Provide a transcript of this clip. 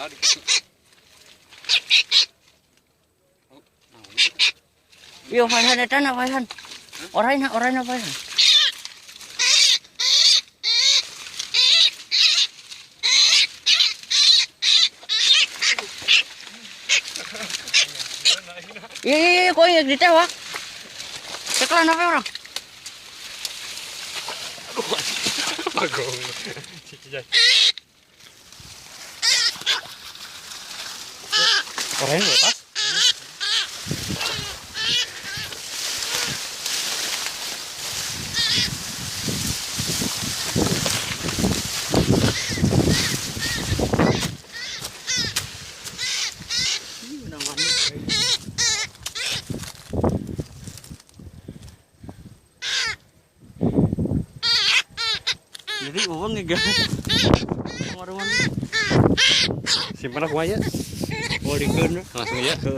Yo phải hơn এটা না phải hơn. Orai na phải hơn. Iya, kau yang di tawak. Sekolah apa orang? Bagong. Orang ini lepas. Jadi uang nggak Simpan aku aja. mau dikeun Langsung ya ke